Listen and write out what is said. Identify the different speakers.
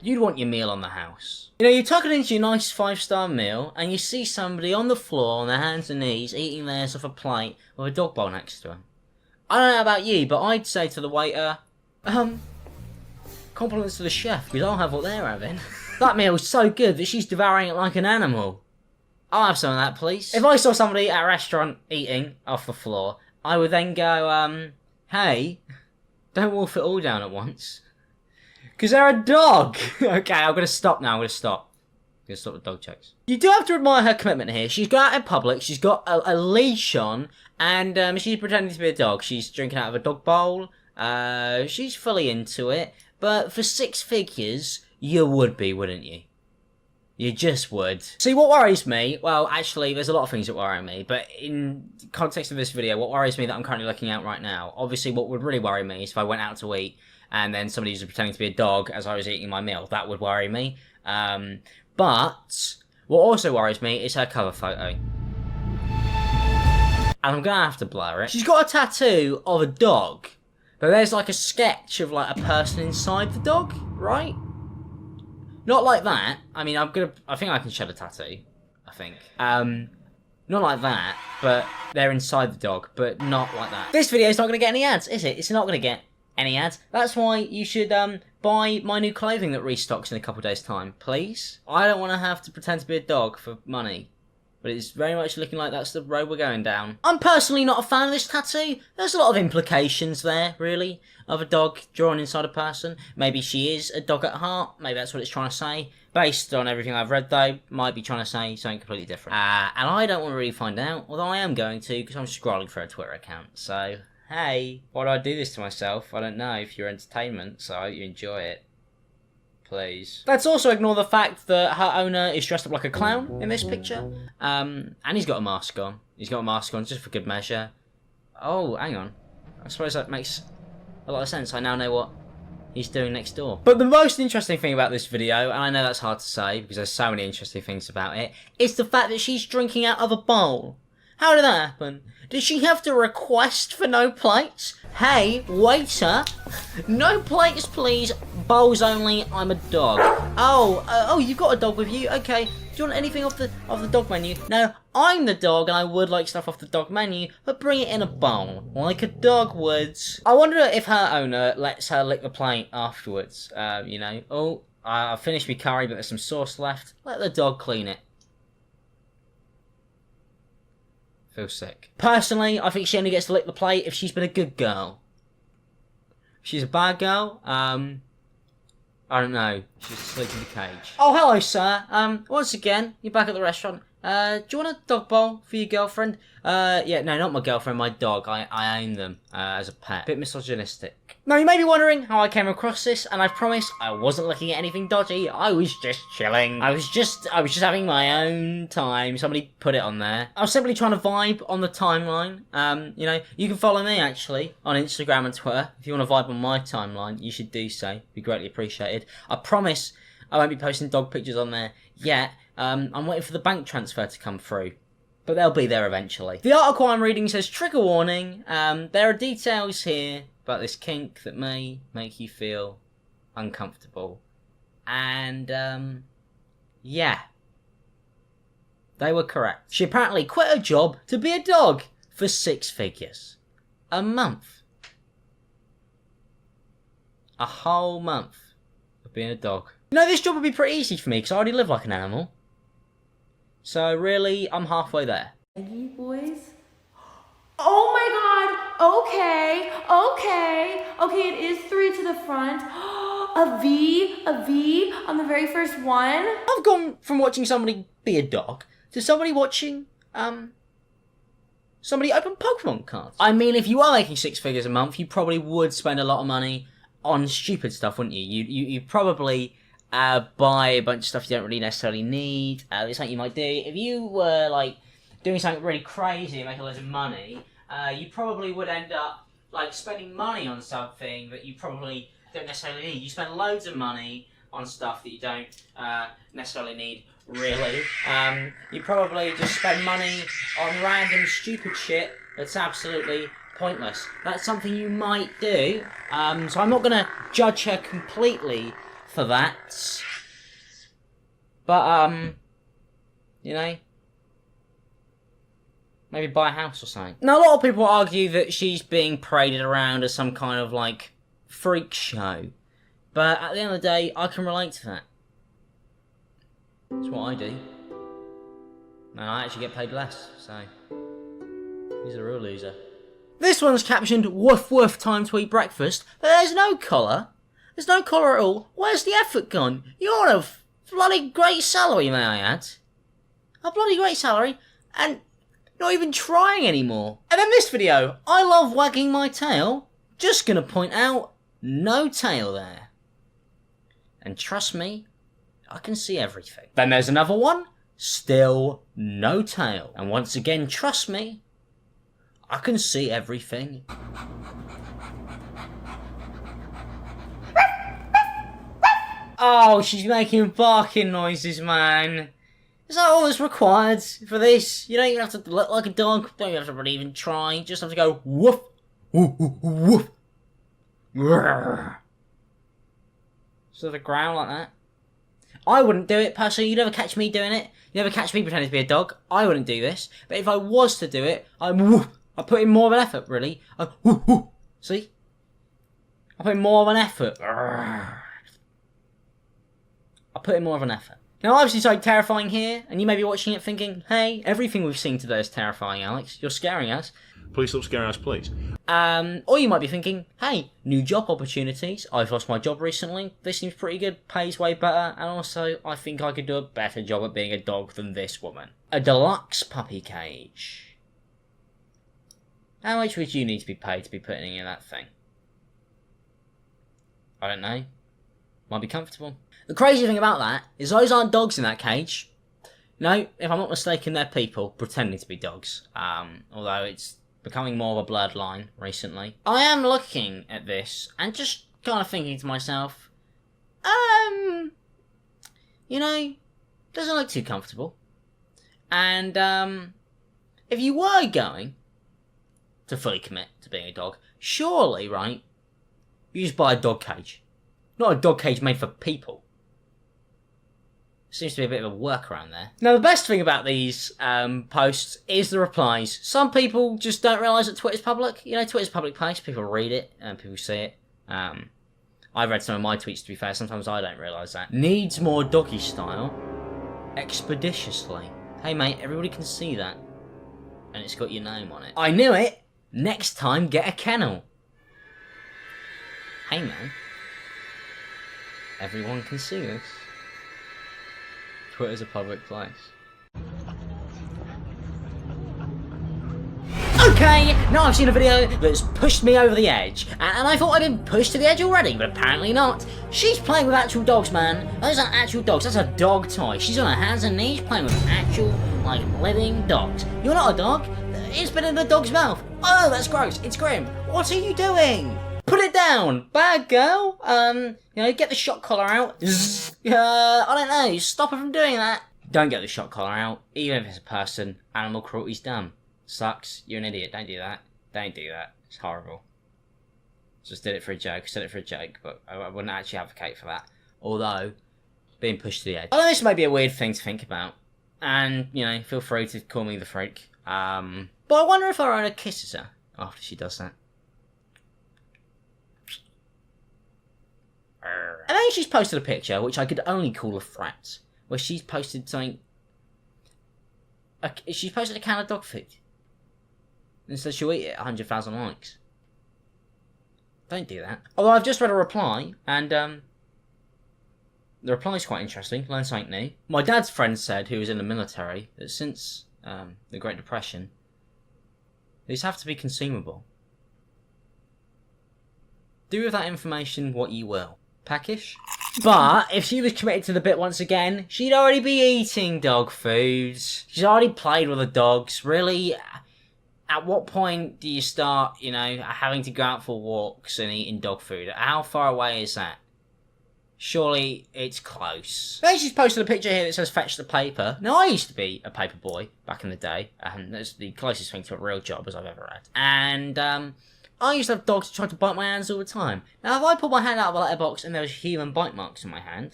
Speaker 1: you'd want your meal on the house. You know, you're tucking into your nice 5-star meal, and you see somebody on the floor on their hands and knees eating theirs off a plate with a dog bowl next to them. I don't know about you, but I'd say to the waiter, compliments to the chef, because I'll have what they're having. That meal's so good that she's devouring it like an animal. I'll have some of that, please. If I saw somebody at a restaurant eating off the floor, I would then go, hey, don't wolf it all down at once. Because they're a dog. Okay, I'm going to stop now. I'm going to stop the dog jokes. You do have to admire her commitment here. She's got out in public, she's got a leash on, and she's pretending to be a dog. She's drinking out of a dog bowl. She's fully into it. But for 6 figures, you would be, wouldn't you? You just would. See, what worries me, well, actually, there's a lot of things that worry me, but in context of this video, what worries me that I'm currently looking at right now, obviously what would really worry me is if I went out to eat, and then somebody was pretending to be a dog as I was eating my meal. That would worry me. But what also worries me is her cover photo. And I'm gonna have to blur it. She's got a tattoo of a dog, but there's like a sketch of like a person inside the dog, right? Not like that. I mean, I think I can shed a tattoo. I think. Not like that, but they're inside the dog, but not like that. This video's not gonna get any ads, is it? It's not gonna get any ads. That's why you should buy my new clothing that restocks in a couple of days' time, please. I don't want to have to pretend to be a dog for money, but it's very much looking like that's the road we're going down. I'm personally not a fan of this tattoo. There's a lot of implications there, really, of a dog drawn inside a person. Maybe she is a dog at heart. Maybe that's what it's trying to say. Based on everything I've read, though, might be trying to say something completely different. And I don't want to really find out, although I am going to, because I'm scrolling for a Twitter account, so hey, why do I do this to myself? I don't know, if you're entertainment, so I hope you enjoy it. Please. Let's also ignore the fact that her owner is dressed up like a clown in this picture. And he's got a mask on. He's got a mask on just for good measure. Oh, hang on. I suppose that makes a lot of sense. I now know what he's doing next door. But the most interesting thing about this video, and I know that's hard to say because there's so many interesting things about it, is the fact that she's drinking out of a bowl. How did that happen? Did she have to request for no plates? Hey, waiter, no plates please, bowls only, I'm a dog. Oh, you've got a dog with you, okay. Do you want anything off the dog menu? No, I'm the dog and I would like stuff off the dog menu, but bring it in a bowl, like a dog would. I wonder if her owner lets her lick the plate afterwards, you know. Oh, I finished my curry but there's some sauce left. Let the dog clean it. Feel sick. Personally, I think she only gets to lick the plate if she's been a good girl. If she's a bad girl, I don't know. She's asleep in the cage. Oh, hello, sir. Once again, you're back at the restaurant. Do you want a dog bowl for your girlfriend? Yeah, no, not my girlfriend, my dog. I own them, as a pet. Bit misogynistic. Now, you may be wondering how I came across this, and I promise I wasn't looking at anything dodgy. I was just chilling. I was just having my own time. Somebody put it on there. I was simply trying to vibe on the timeline. You know, you can follow me, actually, on Instagram and Twitter. If you want to vibe on my timeline, you should do so. It'd be greatly appreciated. I promise I won't be posting dog pictures on there yet. I'm waiting for the bank transfer to come through, but they'll be there eventually. The article I'm reading says, trigger warning, there are details here about this kink that may make you feel uncomfortable. And, yeah. They were correct. She apparently quit her job to be a dog for 6 figures. A month. A whole month of being a dog. You know, this job would be pretty easy for me because I already live like an animal. So really, I'm halfway there.
Speaker 2: You boys? Oh my god! Okay, it is 3 to the front. A V on the very first one.
Speaker 1: I've gone from watching somebody be a dog to somebody watching, somebody open Pokemon cards. I mean, if you are making 6 figures a month, you probably would spend a lot of money on stupid stuff, wouldn't you? You probably buy a bunch of stuff you don't really necessarily need. It's something you might do. If you were, like, doing something really crazy and making loads of money, you probably would end up, like, spending money on something that you probably don't necessarily need. You spend loads of money on stuff that you don't necessarily need, really. You probably just spend money on random stupid shit that's absolutely pointless. That's something you might do. So I'm not going to judge her completely for that. But, you know, maybe buy a house or something. Now, a lot of people argue that she's being paraded around as some kind of, like, freak show. But at the end of the day, I can relate to that. That's what I do. And I actually get paid less, so he's a real loser. This one's captioned, woof woof, time to eat breakfast, but there's no collar. There's no collar at all. Where's the effort gone? You're on a bloody great salary, may I add. A bloody great salary, and not even trying anymore. And in this video, I love wagging my tail. Just gonna point out, no tail there. And trust me, I can see everything. Then there's another one, still no tail. And once again, trust me, I can see everything. Oh, she's making barking noises, man. Is that all that's required for this? You don't even have to look like a dog. Don't even have to really even try. You just have to go woof, woof, woof, woof. Sort of growl like that. I wouldn't do it personally. You never catch me doing it. You never catch me pretending to be a dog. I wouldn't do this. But if I was to do it, I put in more of an effort. Really. See? I put in more of an effort. I put in more of an effort. Now, obviously, it's like terrifying here, and you may be watching it thinking, "Hey, everything we've seen today is terrifying, Alex. You're scaring us."
Speaker 3: Please stop scaring us, please.
Speaker 1: Or you might be thinking, hey, new job opportunities. I've lost my job recently. This seems pretty good, pays way better, and also I think I could do a better job at being a dog than this woman. A deluxe puppy cage. How much would you need to be paid to be putting in that thing? I don't know. Might be comfortable. The crazy thing about that is those aren't dogs in that cage. No, if I'm not mistaken, they're people pretending to be dogs. Although it's becoming more of a blurred line recently. I am looking at this and just kind of thinking to myself, you know, doesn't look too comfortable. And, if you were going to fully commit to being a dog, surely, right, you just buy a dog cage. Not a dog cage made for people. Seems to be a bit of a workaround there. Now, the best thing about these posts is the replies. Some people just don't realise that Twitter's public. You know, Twitter's a public place. People read it and people see it. I read some of my tweets, to be fair. Sometimes I don't realise that. Needs more doggy style. Expeditiously. Hey, mate, everybody can see that. And it's got your name on it. I knew it. Next time, get a kennel. Hey, man. Everyone can see this. Twitter's a public place. Okay, now I've seen a video that's pushed me over the edge, and I thought I'd been pushed to the edge already, but apparently not. She's playing with actual dogs, man. Those aren't actual dogs, that's a dog toy. She's on her hands and knees playing with actual, like, living dogs. You're not a dog. It's been in the dog's mouth. Oh, that's gross. It's grim. What are you doing? Put it down, bad girl. You know, get the shock collar out. I don't know, stop her from doing that. Don't get the shock collar out, even if it's a person. Animal cruelty's dumb. Sucks. You're an idiot. Don't do that. Don't do that. It's horrible. Just did it for a joke. Said it for a joke, but I wouldn't actually advocate for that. Although, being pushed to the edge. I know this may be a weird thing to think about, and you know, feel free to call me the freak. But I wonder if her owner kisses her after she does that. And then she's posted a picture, which I could only call a threat, where she's posted something. She's posted a can of dog food. And says she'll eat it 100,000 likes. Don't do that. Although I've just read a reply, and the reply's quite interesting. Learn something new. My dad's friend said, who was in the military, that since the Great Depression, these have to be consumable. Do with that information what you will. Packish? But if she was committed to the bit once again, she'd already be eating dog food. She's already played with the dogs. Really, at what point do you start, you know, having to go out for walks and eating dog food? How far away is that? Surely it's close. Then she's posted a picture here that says fetch the paper. Now, I used to be a paper boy back in the day, and that's the closest thing to a real job as I've ever had. And I used to have dogs that tried to bite my hands all the time. Now, if I put my hand out of a letterbox and there was human bite marks in my hand,